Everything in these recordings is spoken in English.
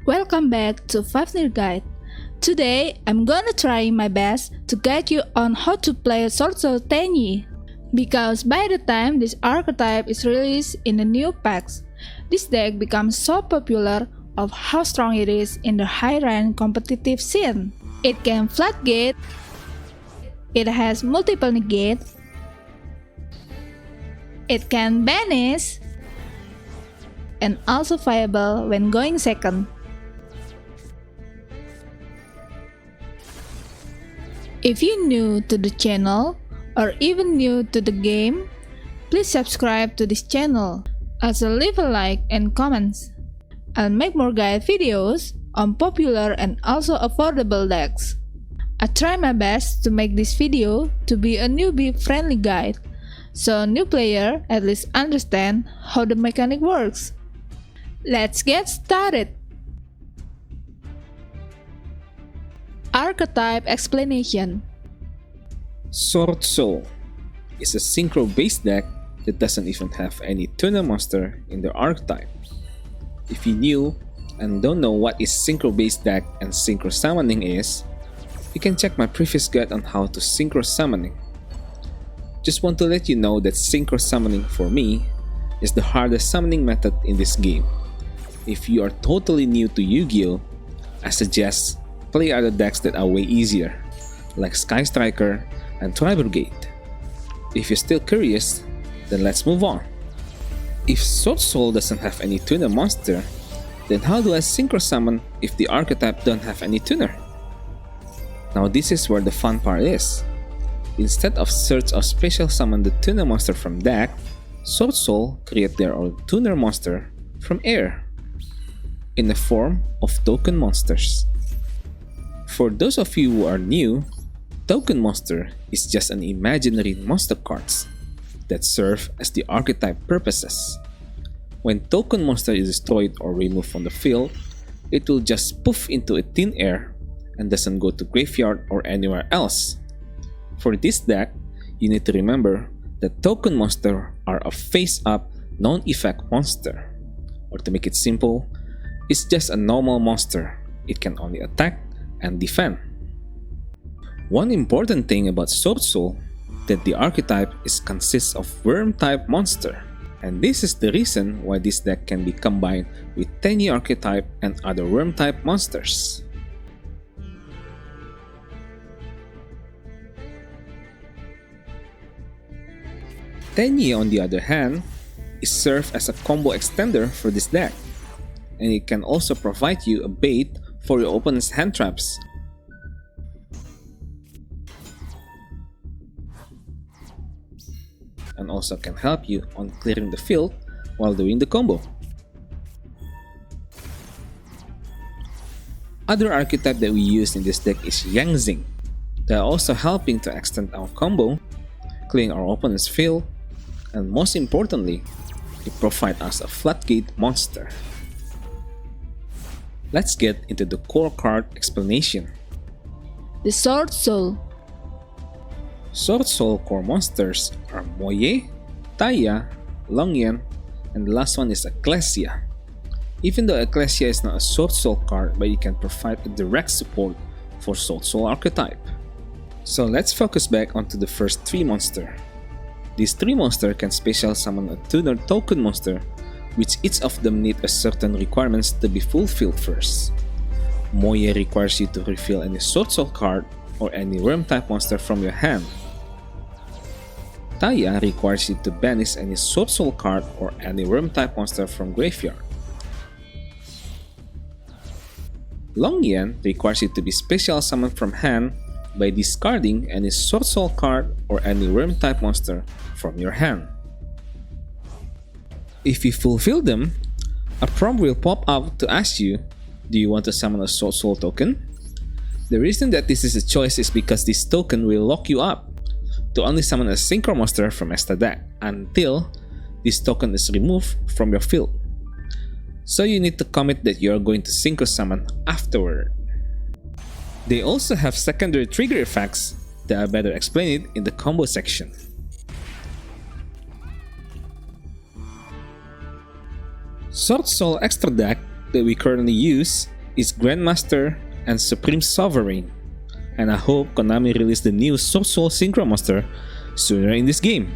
Welcome back to FafNir Guide. Today, I'm gonna try my best to guide you on how to play Swordsoul Tenyi. Because by the time this archetype is released in the new packs, this deck becomes so popular of how strong it is in the high-rank competitive scene. It can floodgate, it has multiple negate, it can banish, and also viable when going second. If you're new to the channel or even new to the game, please subscribe to this channel. Also leave a like and comments. I'll make more guide videos on popular and also affordable decks. I try my best to make this video to be a newbie friendly guide, so new player at least understand how the mechanic works. Let's get started! Archetype explanation. Swordsoul is a synchro-based deck that doesn't even have any tuner monster in the archetype. If you new and don't know what is synchro-based deck and synchro summoning is, you can check my previous guide on how to synchro summoning. Just want to let you know that synchro summoning for me is the hardest summoning method in this game. If you are totally new to Yu-Gi-Oh, I suggest play other decks that are way easier, like Sky Striker and Tri-Brigade. If you're still curious, then let's move on. If Swordsoul doesn't have any tuner monster, then how do I synchro summon if the archetype don't have any tuner? Now this is where the fun part is. Instead of search or special summon the tuner monster from deck, Swordsoul create their own tuner monster from air, in the form of token monsters. For those of you who are new, token monster is just an imaginary monster cards that serve as the archetype purposes. When token monster is destroyed or removed from the field, it will just poof into a thin air and doesn't go to graveyard or anywhere else. For this deck, you need to remember that token monster are a face-up non-effect monster. Or to make it simple, it's just a normal monster. It can only attack and defend. One important thing about Swordsoul that the archetype consists of worm type monster, and this is the reason why this deck can be combined with Tenyi archetype and other worm type monsters. Tenyi, on the other hand, is served as a combo extender for this deck, and it can also provide you a bait for your opponent's hand traps. And also can help you on clearing the field while doing the combo. Other archetype that we use in this deck is Yangzing. They are also helping to extend our combo, clearing our opponent's field, and most importantly, they provide us a floodgate monster. Let's get into the core card explanation. The Swordsoul. Swordsoul Core monsters are Moye, Taya, Longyan, and the last one is Ecclesia. Even though Ecclesia is not a Swordsoul card, but it can provide a direct support for Swordsoul archetype. So let's focus back onto the first three monsters. These three monsters can special summon a tuner token monster, which each of them need a certain requirements to be fulfilled first. Moye requires you to reveal any Swordsoul card or any worm type monster from your hand. Taya requires you to banish any Swordsoul card or any worm type monster from graveyard. Longyan requires you to be special summoned from hand by discarding any Swordsoul card or any worm type monster from your hand. If you fulfill them, a prompt will pop up to ask you, do you want to summon a Swordsoul token? The reason that this is a choice is because this token will lock you up to only summon a synchro monster from extra deck until this token is removed from your field. So you need to commit that you are going to synchro summon afterward. They also have secondary trigger effects that are better explained in the combo section. Swordsoul extra deck that we currently use is Grandmaster and Supreme Sovereign, and I hope Konami release the new Swordsoul Synchro Monster sooner in this game.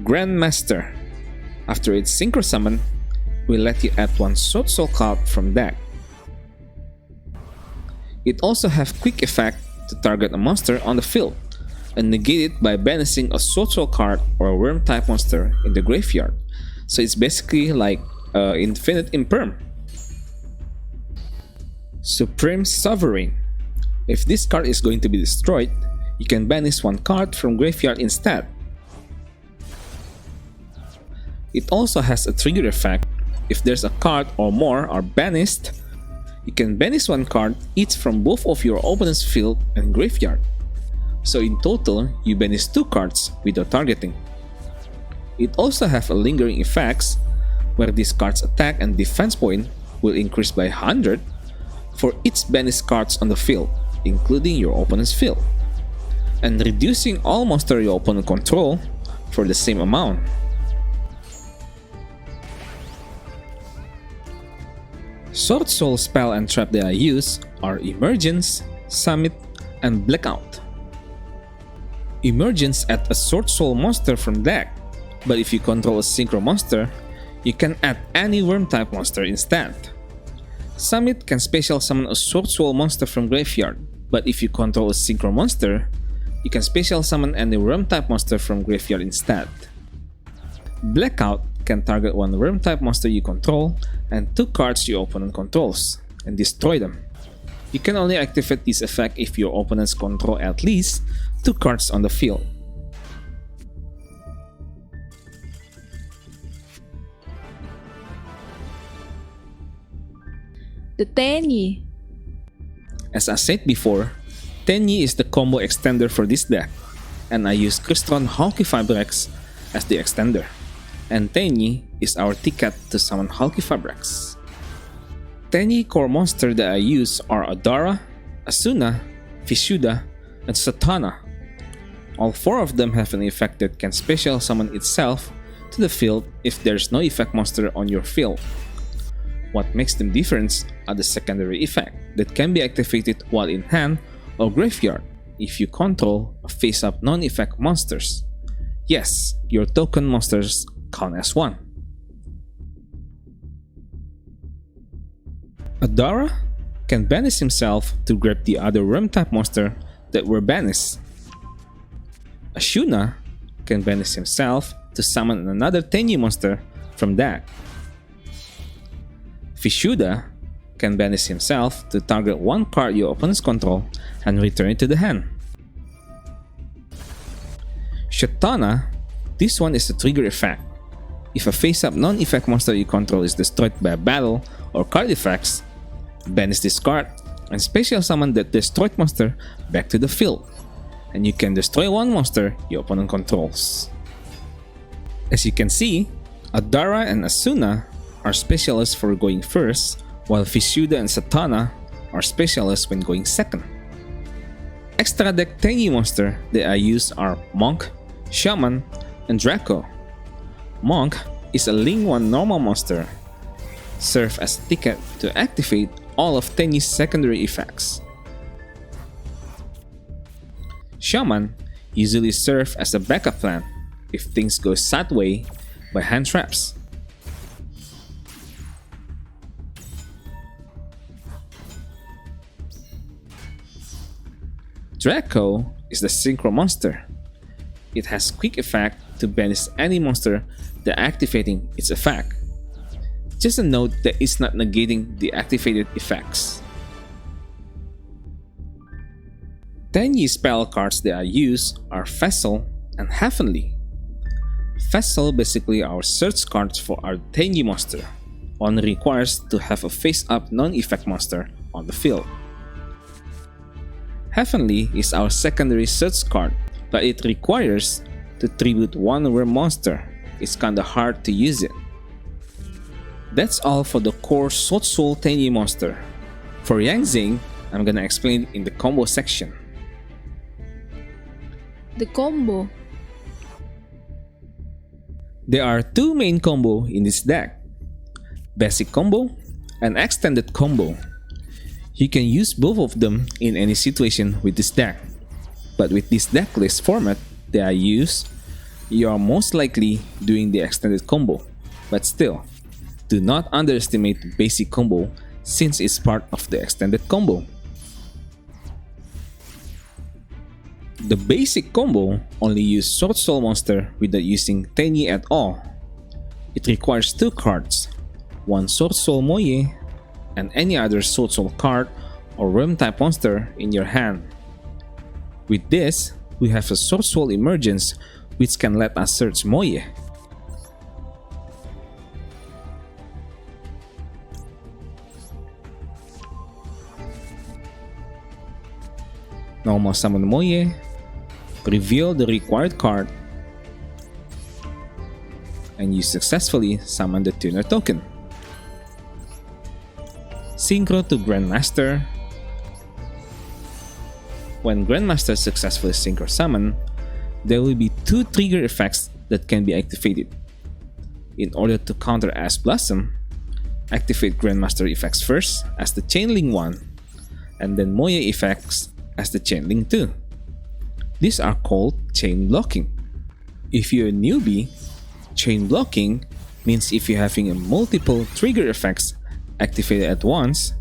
Grandmaster. After its Synchro Summon, will let you add one Swordsoul card from deck. It also have quick effect to target a monster on the field, and negate it by banishing a Swordsoul card or a worm type monster in the graveyard. So it's basically like infinite imperm. Supreme Sovereign. If this card is going to be destroyed, you can banish one card from graveyard instead. It also has a trigger effect. If there's a card or more are banished, you can banish one card each from both of your opponent's field and graveyard. So in total, you banish 2 cards without targeting. It also has a lingering effects where this card's attack and defense point will increase by 100 for each banished cards on the field, including your opponent's field, and reducing all monsters your opponent control for the same amount. Swordsoul spell and trap that I use are Emergence, Summit, and Blackout. Emergence adds a Swordsoul monster from deck, but if you control a Synchro monster, you can add any worm type monster instead. Summit can special summon a Swordsoul monster from graveyard, but if you control a Synchro monster, you can special summon any worm type monster from graveyard instead. Blackout can target one worm type monster you control and 2 cards your opponent controls, and destroy them. You can only activate this effect if your opponents control at least 2 cards on the field. The Tenyi. As I said before, Tenyi is the combo extender for this deck, and I use Crystron Halq Fabrics as the extender, and Tenyi is our ticket to summon Halq Fabrics. Tenyi Core monsters that I use are Adara, Asuna, Fishuda, and Satana. All 4 of them have an effect that can special summon itself to the field if there's no effect monster on your field. What makes them different are the secondary effect that can be activated while in hand or graveyard if you control a face-up non-effect monsters. Yes, your token monsters count as 1. Adara can banish himself to grab the other worm type monster that were banished. Asuna can banish himself to summon another Tenyi monster from deck. Fishuda can banish himself to target one card your opponents control and return it to the hand. Satana, this one is a trigger effect. If a face-up non-effect monster you control is destroyed by a battle or card effects, banish this card and special summon that destroyed monster back to the field, and you can destroy one monster your opponent controls. As you can see, Adara and Asuna are specialists for going first, while Fishuda and Satana are specialists when going second. Extra deck Tenyi monster that I use are Monk, Shaman, and Draco. Monk is a Ling 1 normal monster, serve as a ticket to activate all of Tenyi's secondary effects. Shaman usually serve as a backup plan if things go sideways by hand traps. Draco is the Synchro monster. It has quick effect to banish any monster that activating its effect. Just a note that it's not negating the activated effects. Tenyi spell cards that I use are Vessel and Heavenly. Vessel basically our search cards for our Tenyi monster. One requires to have a face-up non-effect monster on the field. Heavenly is our secondary search card, but it requires to tribute one worm monster. It's kinda hard to use it. That's all for the core Swordsoul Tenyi monster. For Yangzing, I'm gonna explain in the combo section. The combo. There are 2 main combo in this deck. Basic combo An extended combo. You can use both of them in any situation with this deck. But with this deck list format that I use, you are most likely doing the extended combo. But still, do not underestimate the basic combo since it's part of the extended combo. The basic combo only uses Swordsoul monster without using Tenyi at all. It requires 2 cards, one Swordsoul Moye and any other Swordsoul card or realm type monster in your hand. With this, we have a Swordsoul Emergence which can let us search Moye. Normal summon Moye, reveal the required card, and you successfully summon the tuner token. Synchro to Grandmaster. When Grandmaster successfully synchro summon, there will be 2 trigger effects that can be activated. In order to counter Ash Blossom, activate Grandmaster effects first as the Chain Link 1, and then Moye effects as the Chain Link 2. These are called chain blocking. If you're a newbie, chain blocking means if you're having a multiple trigger effects activated at once,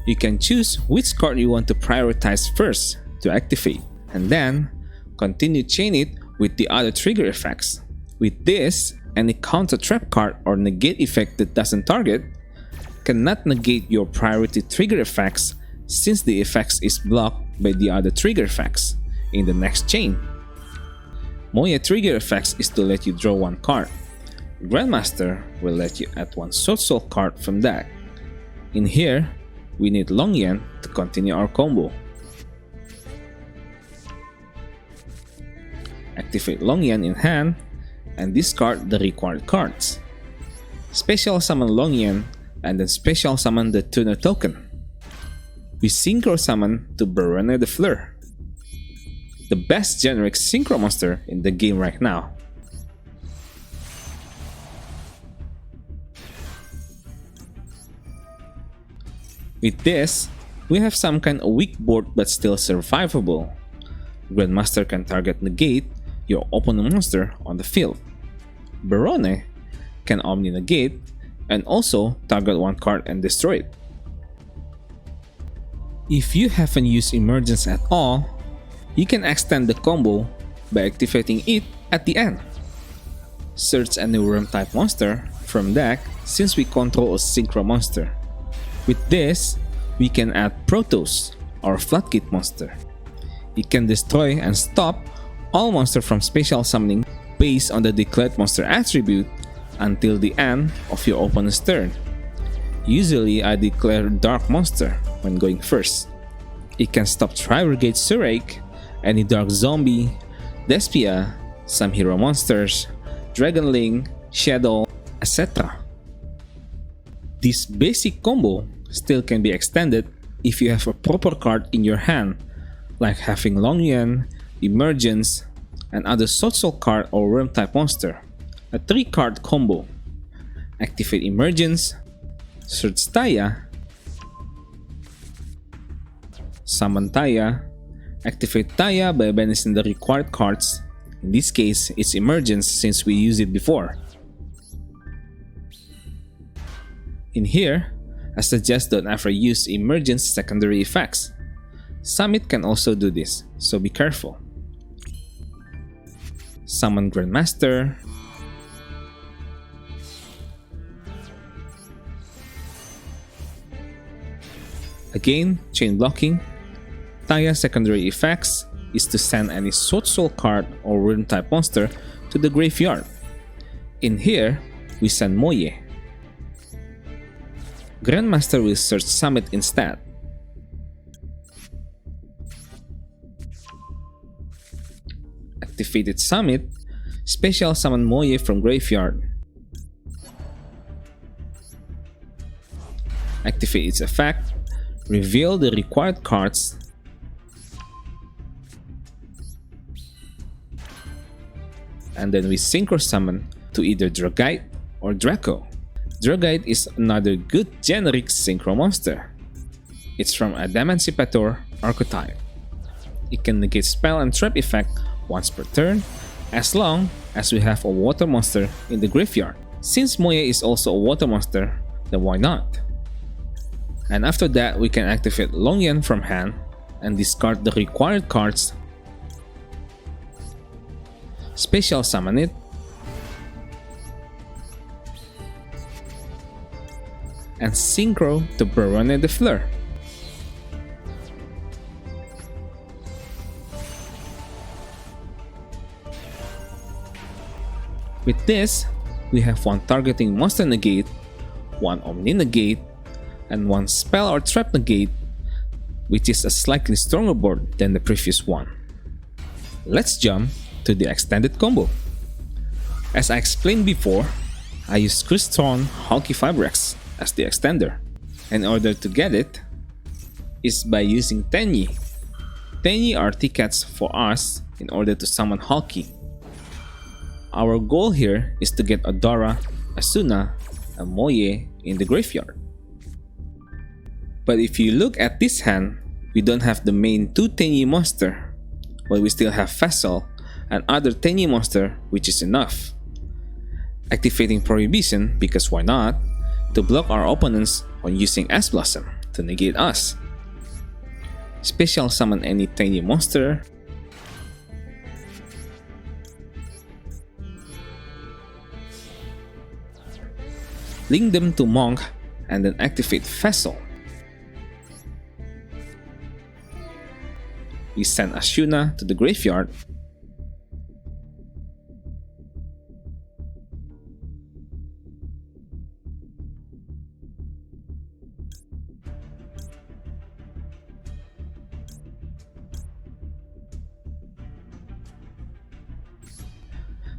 you can choose which card you want to prioritize first to activate, and then continue chain it with the other trigger effects. With this, any counter trap card or negate effect that doesn't target cannot negate your priority trigger effects since the effects is blocked by the other trigger effects in the next chain. Moye trigger effects is to let you draw 1 card. Grandmaster will let you add 1 Swordsoul card from deck. In here, we need Longyan to continue our combo. Activate Longyan in hand and discard the required cards. Special summon Longyan and then special summon the tuner token. We synchro summon to Barone the Fleur, the best generic synchro monster in the game right now. With this, we have some kind of weak board but still survivable. Grandmaster can target negate your opponent monster on the field. Barone can omni negate and also target 1 card and destroy it. If you haven't used Emergence at all, you can extend the combo by activating it at the end. Search a new realm type monster from deck since we control a synchro monster. With this, we can add Protoss or Floodgate monster. It can destroy and stop all monsters from special summoning based on the declared monster attribute until the end of your opponent's turn. Usually I declare Dark monster when going first. It can stop Tri-Brigade Surake, any Dark Zombie, Despia, some hero monsters, Dragonling, Shadow, etc. This basic combo still can be extended if you have a proper card in your hand, like having Longyan, Emergence, and other Swordsoul card or realm type monster. A 3-card combo. Activate Emergence, search Taya, summon Taya, activate Taya by banishing the required cards. In this case, it's Emergence since we used it before. In here, I suggest don't ever use Emergence secondary effects. Summit can also do this, so be careful. Summon Grandmaster, again, chain blocking. Taya secondary effects is to send any Swordsoul card or realm type monster to the graveyard. In here, we send Moye. Grandmaster will search Summit instead. Activated Summit, special summon Moye from graveyard. Activate its effect, reveal the required cards, and then we synchro summon to either Dragite or Draco. Dragite is another good generic synchro monster. It's from Adamantipator Archetype. It can negate spell and trap effect once per turn, as long as we have a water monster in the graveyard. Since Moye is also a water monster, then why not? And after that, we can activate Longyan from hand and discard the required cards, special summon it, and synchro to Baronne de Fleur. With this, we have one targeting monster negate, one Omni negate, and one spell or trap negate, which is a slightly stronger board than the previous one. Let's jump to the extended combo. As I explained before, I use Crystron Halq Fibrex as the extender. In order to get it, is by using Tenyi. Tenyi are tickets for us in order to summon Halq. Our goal here is to get Adara, Asuna, and Moye in the graveyard. But if you look at this hand, we don't have the main 2 Tenyi monster, but we still have Vessel and other Tenyi monster, which is enough. Activating Prohibition, because why not, to block our opponents when using Ash Blossom to negate us. Special summon any Tenyi monster, link them to Monk, and then activate Vessel. We send Asuna to the graveyard,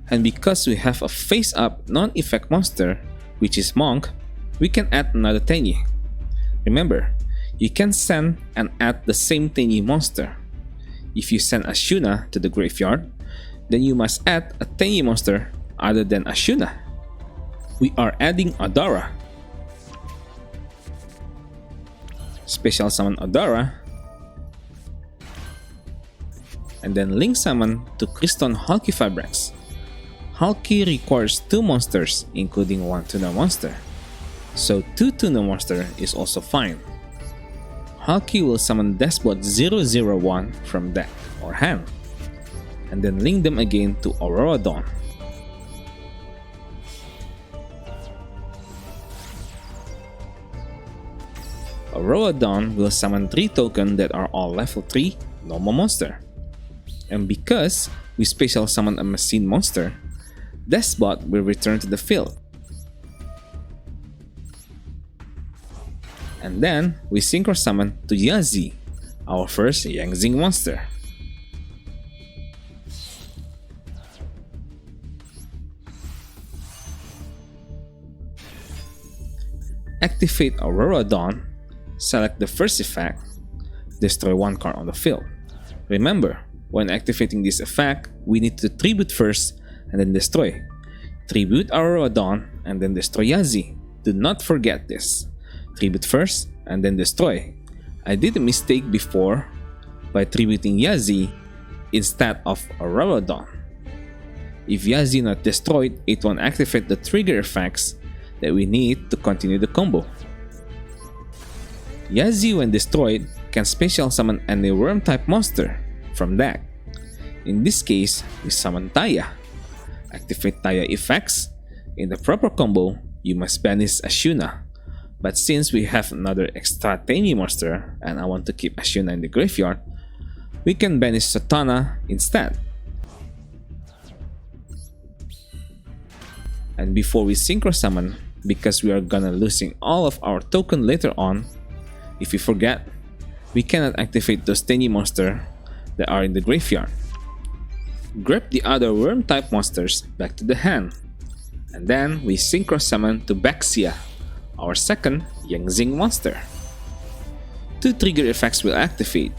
and because we have a face-up non-effect monster, which is Monk, we can add another Tenyi. Remember, you can send and add the same Tenyi monster. If you send Asuna to the graveyard, then you must add a Tenyi monster other than Asuna. We are adding Adara. Special summon Adara, and then link summon to Crystron Halq Fibrex. Halq requires 2 monsters, including 1 Tuna monster, so 2 Tuna monster is also fine. Halq will summon Despot 001 from deck or hand, and then link them again to Aurora Dawn. Aurora Dawn will summon 3 tokens that are all level 3 normal monster. And because we special summon a machine monster, Despot will return to the field. And then we synchro summon to Yazi, our first Yangzing monster. Activate Aurora Dawn, select the first effect, destroy 1 card on the field. Remember, when activating this effect, we need to tribute first and then destroy. Tribute Aurora Dawn and then destroy Yazi. Do not forget this. Tribute first and then destroy. I did a mistake before by tributing Yazi instead of Aurora Dawn. If Yazi not destroyed, it won't activate the trigger effects that we need to continue the combo. Yazi, when destroyed, can special summon any worm type monster from deck. In this case, we summon Taya. Activate Taya effects. In the proper combo, you must banish Asuna. But since we have another extra Tenyi monster and I want to keep Asuna in the graveyard, we can banish Satana instead. And before we synchro summon, because we are gonna losing all of our token later on, if we forget, we cannot activate those Tenyi monster that are in the graveyard. Grab the other worm type monsters back to the hand, and then we synchro summon to Baxia, our second Yangzing monster. 2 trigger effects will activate.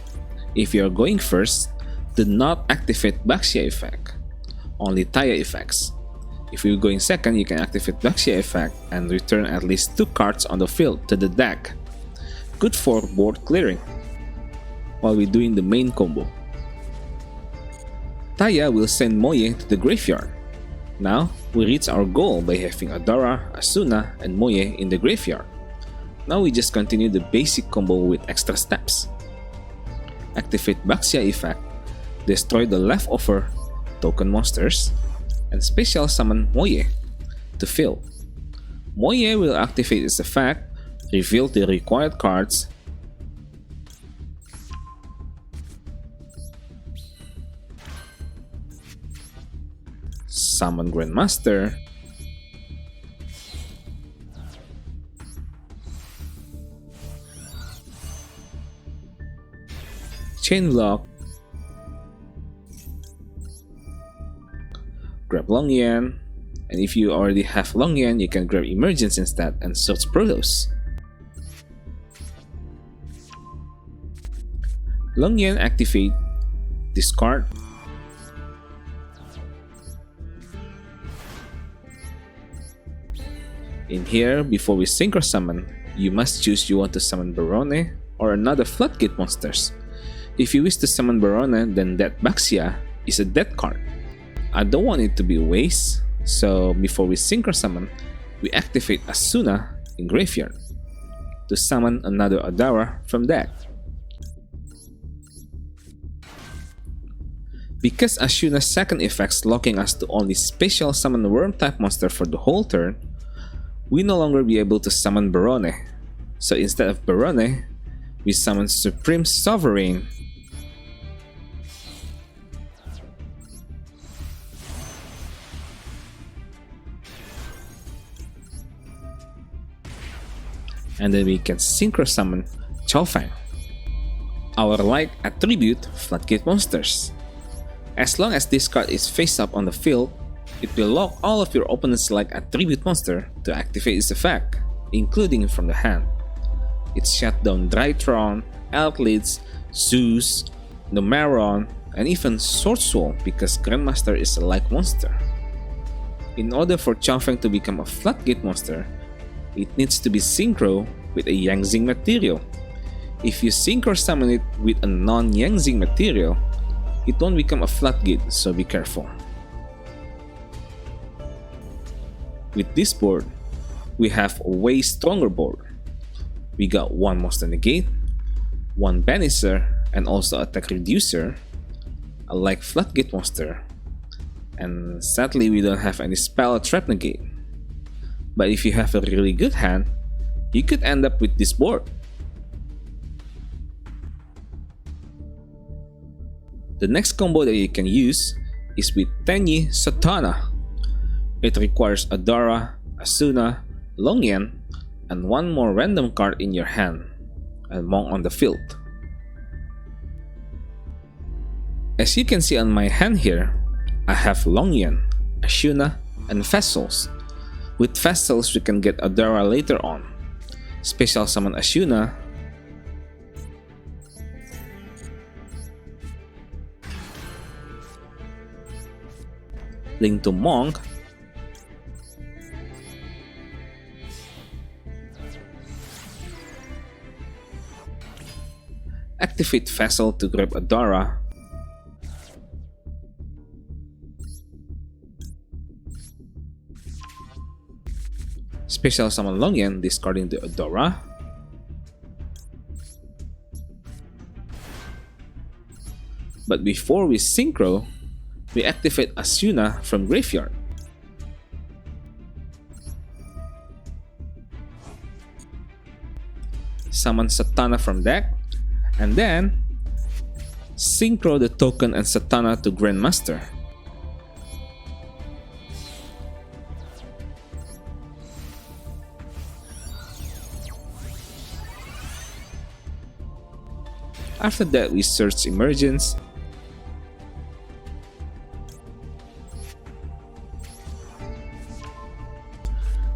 If you are going first, do not activate Baxia effect, only Taya effects. If you're going second, you can activate Despia effect and return at least 2 cards on the field to the deck. Good for board clearing while we're doing the main combo. Taya will send Moye to the graveyard. Now, we reach our goal by having Adara, Asuna, and Moye in the graveyard. Now we just continue the basic combo with extra steps. Activate Baxia effect, destroy the leftover token monsters, and special summon Moye to fill. Moye will activate its effect, reveal the required cards, summon Grandmaster, chain block, grab Longyan, and if you already have Longyan, you can grab Emergence instead and search Protos. Longyan activate, discard, in here, before we synchro summon, you must choose you want to summon Barone or another floodgate monsters. If you wish to summon Barone, then that Baxia is a dead card. I don't want it to be a waste, so before we synchro summon, we activate Asuna in graveyard to summon another Adara from deck. Because Asuna's second effects locking us to only special summon worm type monster for the whole turn, we no longer be able to summon Barone. So instead of Barone, we summon Supreme Sovereign, and then we can synchro summon Chaofeng, our like attribute floodgate monsters. As long as this card is face up on the field, it will lock all of your opponent's like attribute monster to activate its effect, including from the hand. It shut down Drytron, Eltlids, Zeus, Numeron, and even Swordsoul because Grandmaster is a like monster. In order for Chaofeng to become a floodgate monster, it needs to be synchro with a Yangzing material. If you synchro summon it with a non-Yangzing material, it won't become a floodgate, so be careful. With this board, we have a way stronger board. We got 1 Monster Negate, 1 Banisher, and also Attack Reducer, a like floodgate monster, and sadly we don't have any spell or trap negate. But if you have a really good hand, you could end up with this board. The next combo that you can use is with Tenyi Satana. It requires Adara, Asuna, Longyan, and 1 more random card in your hand, and Monk on the field. As you can see on my hand here, I have Longyan, Asuna, and Vessels. With Vessels, we can get Adara later on. Special summon Asuna, link to Monk, activate Vessel to grab Adara, special summon Longyan, discarding the Adara, but before we synchro, we activate Asuna from graveyard. Summon Satana from deck, and then synchro the token and Satana to Grandmaster. After that, we search Emergence,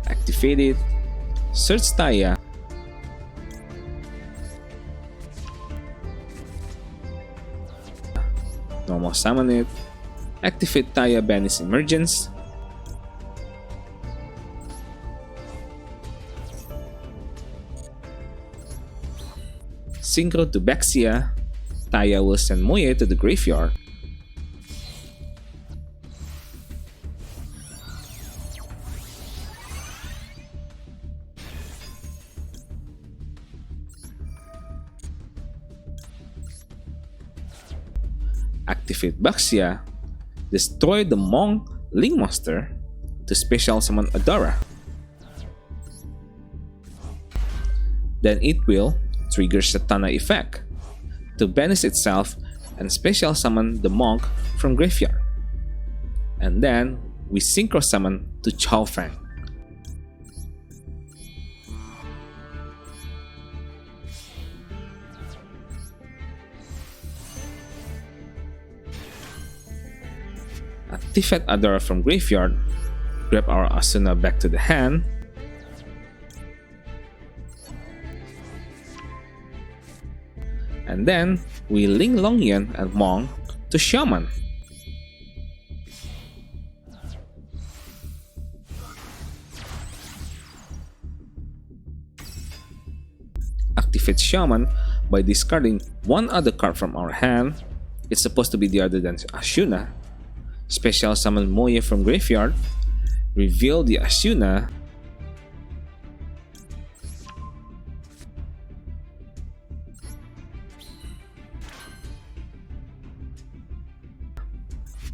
activate it, search Taya, normal summon it, activate Taya, banish Emergence, synchro to Baxia, Taya will send Moye to the graveyard. Activate Baxia, destroy the Monk Link Monster to special summon Adara. Then it will trigger Satana effect to banish itself and special summon the monk from graveyard. And then we synchro summon to Chao Fang. Activate Adara from graveyard, grab our Asuna back to the hand, and then we link Longyan and Monk to Shaman. Activate Shaman by discarding one other card from our hand. It's supposed to be the other than Asuna. Special summon Moye from graveyard, reveal the Asuna,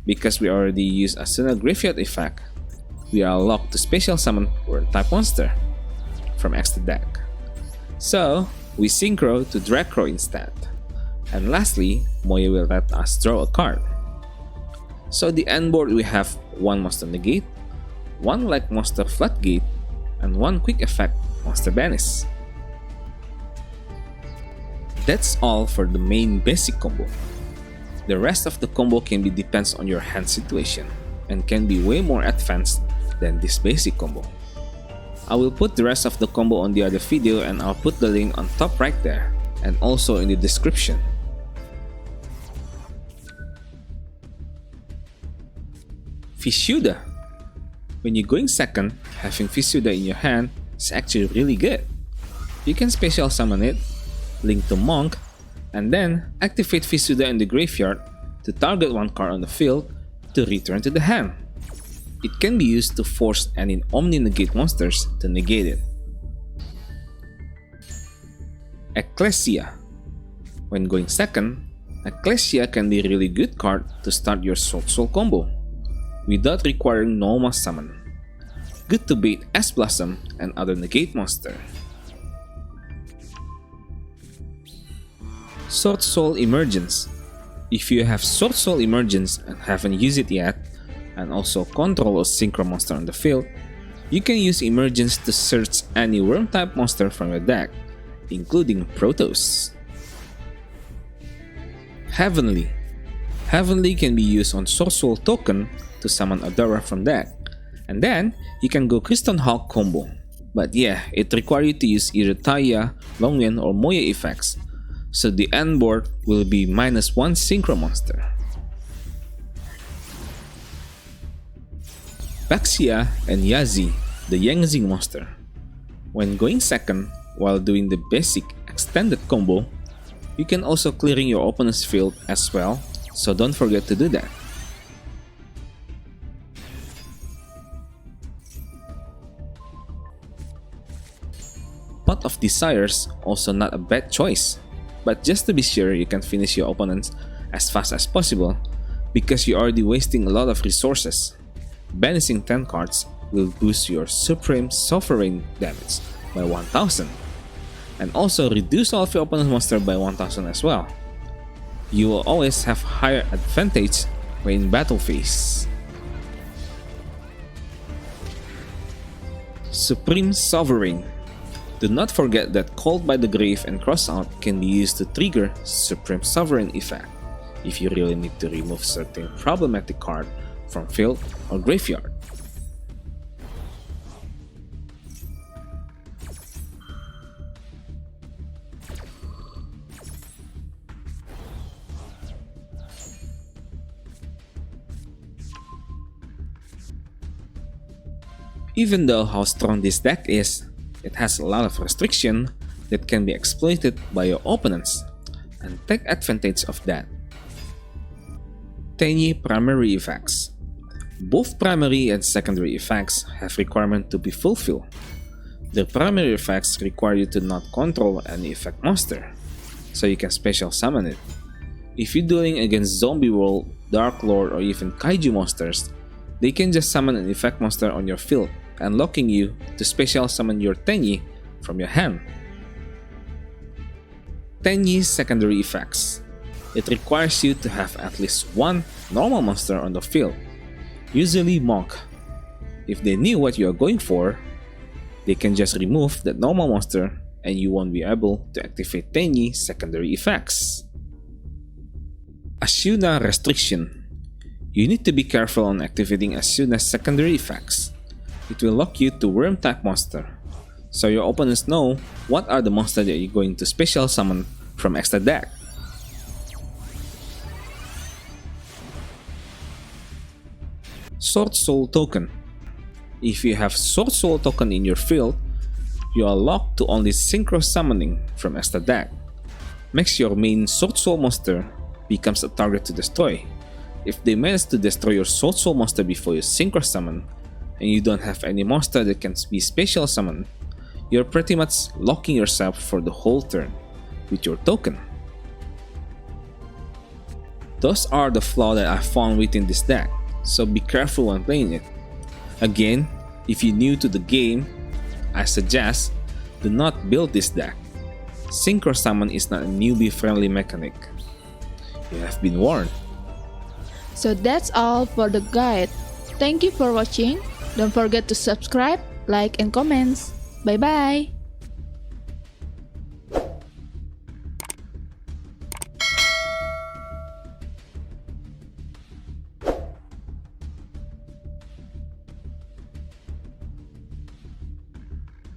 because we already used Asuna graveyard effect, we are locked to special summon Worm type monster from extra deck. So we synchro to Dracro instead. And lastly, Moye will let us draw a card. So the end board we have one monster negate, one like monster floodgate, and one quick effect monster banish. That's all for the main basic combo. The rest of the combo can be depends on your hand situation and can be way more advanced than this basic combo. I will put the rest of the combo on the other video and I'll put the link on top right there and also in the description. Fissuda. When you're going second, having Fissuda in your hand is actually really good. You can special summon it, link to Monk, and then activate Fissuda in the graveyard to target one card on the field to return to the hand. It can be used to force any Omni negate monsters to negate it. Ecclesia. When going second, Ecclesia can be a really good card to start your Swordsoul combo without requiring normal summon. Good to bait Ash Blossom and other negate monster. Swordsoul Emergence. If you have Swordsoul Emergence and haven't used it yet, and also control a synchro monster on the field, you can use Emergence to search any worm type monster from your deck, including Protoss. Heavenly. Heavenly can be used on Swordsoul token to summon Adara from deck, and then you can go Crystron Halq combo. But yeah, it requires you to use either Taya, Longyan, or Moye effects, so the end board will be -1 synchro monster. Baxia and Yazi, the Yangzing monster. When going second while doing the basic extended combo, you can also clearing your opponent's field as well, so don't forget to do that. Pot of Desires, also not a bad choice, but just to be sure you can finish your opponents as fast as possible because you're already wasting a lot of resources. Banishing 10 cards will boost your Supreme Sovereign damage by 1000 and also reduce all of your opponent's monster by 1000 as well. You will always have higher advantage when in battle phase. Supreme Sovereign. Do not forget that Called by the Grave and Crossout can be used to trigger Supreme Sovereign effect if you really need to remove certain problematic card from field or graveyard. Even though how strong this deck is, it has a lot of restriction, that can be exploited by your opponents, and take advantage of that. Tenyi primary effects. Both primary and secondary effects have requirement to be fulfilled. The primary effects require you to not control any effect monster, so you can special summon it. If you're dueling against Zombie World, Dark Lord, or even Kaiju monsters, they can just summon an effect monster on your field, unlocking you to special summon your Tenyi from your hand. Tenyi's secondary effects. It requires you to have at least one normal monster on the field, usually Monk. If they knew what you are going for, they can just remove that normal monster and you won't be able to activate Tenyi's secondary effects. Asuna restriction. You need to be careful on activating Asuna's secondary effects. It will lock you to worm type monster, so your opponents know what are the monsters that you're going to special summon from extra deck. Swordsoul token. If you have Swordsoul token in your field, you are locked to only synchro summoning from extra deck. Makes your main Swordsoul monster becomes a target to destroy. If they manage to destroy your Swordsoul monster before you synchro summon, and you don't have any monster that can be special summoned, you're pretty much locking yourself for the whole turn with your token. Those are the flaws that I found within this deck, so be careful when playing it. Again, if you're new to the game, I suggest do not build this deck. Synchro summon is not a newbie friendly mechanic. You have been warned. So that's all for the guide. Thank you for watching. Don't forget to subscribe, like, and comments. Bye bye.